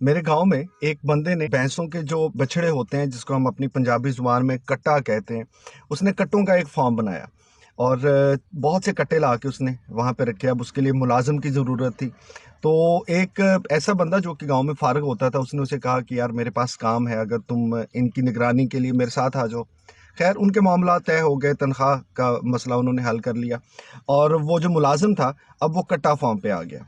میرے گاؤں میں ایک بندے نے بھینسوں کے جو بچھڑے ہوتے ہیں جس کو ہم اپنی پنجابی زبان میں کٹا کہتے ہیں، اس نے کٹوں کا ایک فارم بنایا اور بہت سے کٹے لا کے اس نے وہاں پہ رکھے۔ اب اس کے لیے ملازم کی ضرورت تھی، تو ایک ایسا بندہ جو کہ گاؤں میں فارغ ہوتا تھا، اس نے اسے کہا کہ یار میرے پاس کام ہے، اگر تم ان کی نگرانی کے لیے میرے ساتھ آ جاؤ۔ خیر ان کے معاملات طے ہو گئے، تنخواہ کا مسئلہ انہوں نے حل کر لیا اور وہ جو ملازم تھا اب وہ کٹا فارم پہ آ گیا۔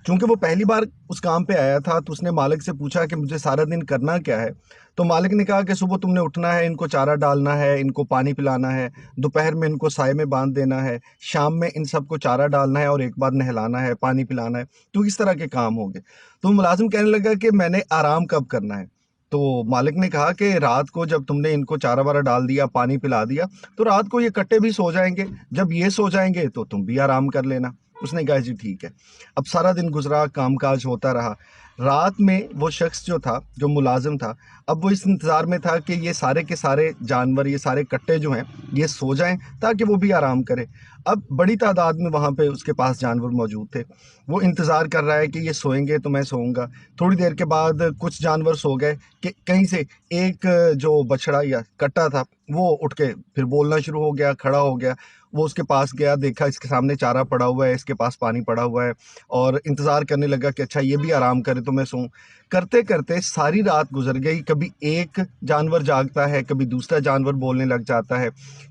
چونکہ وہ پہلی بار اس کام پہ آیا تھا تو اس نے مالک سے پوچھا کہ مجھے سارا دن کرنا کیا ہے، تو مالک نے کہا کہ صبح تم نے اٹھنا ہے، ان کو چارہ ڈالنا ہے، ان کو پانی پلانا ہے، دوپہر میں ان کو سائے میں باندھ دینا ہے، شام میں ان سب کو چارہ ڈالنا ہے اور ایک بار نہلانا ہے، پانی پلانا ہے۔ تو اس طرح کے کام ہوں گے۔ تو ملازم کہنے لگا کہ میں نے آرام کب کرنا ہے؟ تو مالک نے کہا کہ رات کو جب تم نے ان کو چارہ وارہ ڈال دیا، پانی پلا دیا، تو رات کو یہ کٹے بھی سو جائیں گے، جب یہ سو جائیں گے تو تم بھی آرام کر لینا۔ اس نے کہا جی ٹھیک ہے۔ اب سارا دن گزرا، کام کاج ہوتا رہا۔ رات میں وہ شخص جو تھا، جو ملازم تھا، اب وہ اس انتظار میں تھا کہ یہ سارے کے سارے جانور، یہ سارے کٹے جو ہیں یہ سو جائیں تاکہ وہ بھی آرام کرے۔ اب بڑی تعداد میں وہاں پہ اس کے پاس جانور موجود تھے، وہ انتظار کر رہا ہے کہ یہ سوئیں گے تو میں سوؤں گا۔ تھوڑی دیر کے بعد کچھ جانور سو گئے کہ کہیں سے ایک جو بچڑا یا کٹا تھا وہ اٹھ کے پھر بولنا شروع ہو گیا، کھڑا ہو گیا۔ وہ اس کے پاس گیا، دیکھا اس کے سامنے چارہ پڑا ہوا ہے، اس کے پاس پانی پڑا ہوا ہے، اور انتظار کرنے لگا کہ اچھا یہ بھی آرام کرے تو میں سوؤں۔ کرتے کرتے ساری رات گزر گئی، کبھی ایک جانور جاگتا ہے، کبھی دوسرا جانور بولنے لگ جاتا ہے،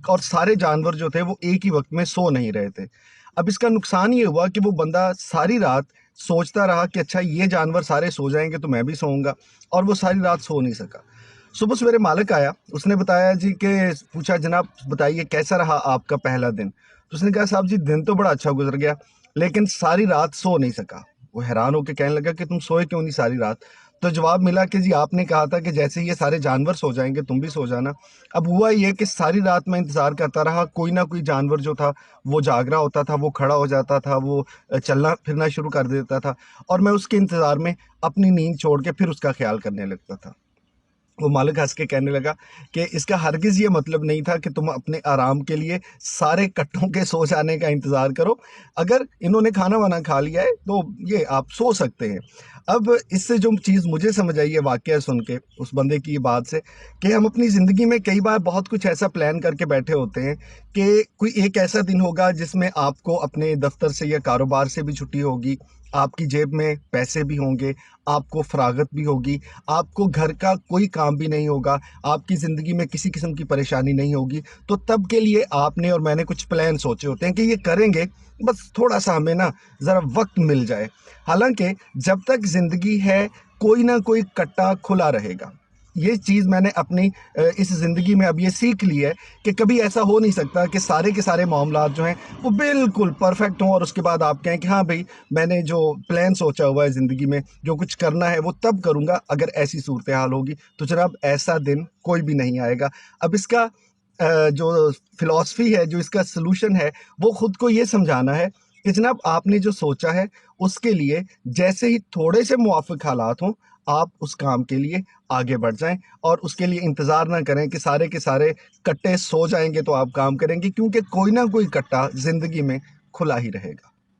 اور سارے جانور جو تھے وہ ایک ہی وقت میں سو نہیں رہے تھے۔ اب اس کا نقصان یہ ہوا کہ وہ بندہ ساری رات سوچتا رہا کہ اچھا یہ جانور سارے سو جائیں گے تو میں بھی سوؤں گا، اور وہ ساری رات سو نہیں سکا۔ صبح سویرے مالک آیا، اس نے بتایا جی کہ پوچھا جناب بتائیے کیسا رہا آپ کا پہلا دن؟ تو اس نے کہا صاحب جی دن تو بڑا اچھا گزر گیا لیکن ساری رات سو نہیں سکا۔ وہ حیران ہو کے کہنے لگا کہ تم سوئے کیوں نہیں ساری رات؟ تو جواب ملا کہ جی آپ نے کہا تھا کہ جیسے یہ سارے جانور سو جائیں گے تم بھی سو جانا۔ اب ہوا یہ کہ ساری رات میں انتظار کرتا رہا، کوئی نہ کوئی جانور جو تھا وہ جاگ رہا ہوتا تھا، وہ کھڑا ہو جاتا تھا، وہ چلنا پھرنا شروع کر دیتا تھا، اور میں اس کے انتظار میں اپنی نیند چھوڑ کے پھر اس کا خیال کرنے لگتا تھا۔ وہ مالک ہنس کے کہنے لگا کہ اس کا ہرگز یہ مطلب نہیں تھا کہ تم اپنے آرام کے لیے سارے کٹوں کے سو جانے کا انتظار کرو، اگر انہوں نے کھانا وانا کھا لیا ہے تو یہ آپ سو سکتے ہیں۔ اب اس سے جو چیز مجھے سمجھ آئی ہے واقعہ سن کے اس بندے کی بات سے، کہ ہم اپنی زندگی میں کئی بار بہت کچھ ایسا پلان کر کے بیٹھے ہوتے ہیں کہ کوئی ایک ایسا دن ہوگا جس میں آپ کو اپنے دفتر سے یا کاروبار سے بھی چھٹی ہوگی، آپ کی جیب میں پیسے بھی ہوں گے، آپ کو فراغت بھی ہوگی، آپ کو گھر کا کوئی کام بھی نہیں ہوگا، آپ کی زندگی میں کسی قسم کی پریشانی نہیں ہوگی، تو تب کے لیے آپ نے اور میں نے کچھ پلان سوچے ہوتے ہیں کہ یہ کریں گے، بس تھوڑا سا ہمیں نا ذرا وقت مل جائے۔ حالانکہ جب تک زندگی ہے کوئی نہ کوئی کٹا کھلا رہے گا۔ یہ چیز میں نے اپنی اس زندگی میں اب یہ سیکھ لی ہے کہ کبھی ایسا ہو نہیں سکتا کہ سارے کے سارے معاملات جو ہیں وہ بالکل پرفیکٹ ہوں اور اس کے بعد آپ کہیں کہ ہاں بھئی میں نے جو پلان سوچا ہوا ہے زندگی میں، جو کچھ کرنا ہے وہ تب کروں گا اگر ایسی صورتحال ہوگی۔ تو جناب ایسا دن کوئی بھی نہیں آئے گا۔ اب اس کا جو فلاسفی ہے، جو اس کا سلوشن ہے، وہ خود کو یہ سمجھانا ہے کہ جناب آپ نے جو سوچا ہے اس کے لیے جیسے ہی تھوڑے سے موافق حالات ہوں آپ اس کام کے لیے آگے بڑھ جائیں، اور اس کے لیے انتظار نہ کریں کہ سارے کے سارے کٹے سو جائیں گے تو آپ کام کریں گے، کیونکہ کوئی نہ کوئی کٹا زندگی میں کھلا ہی رہے گا۔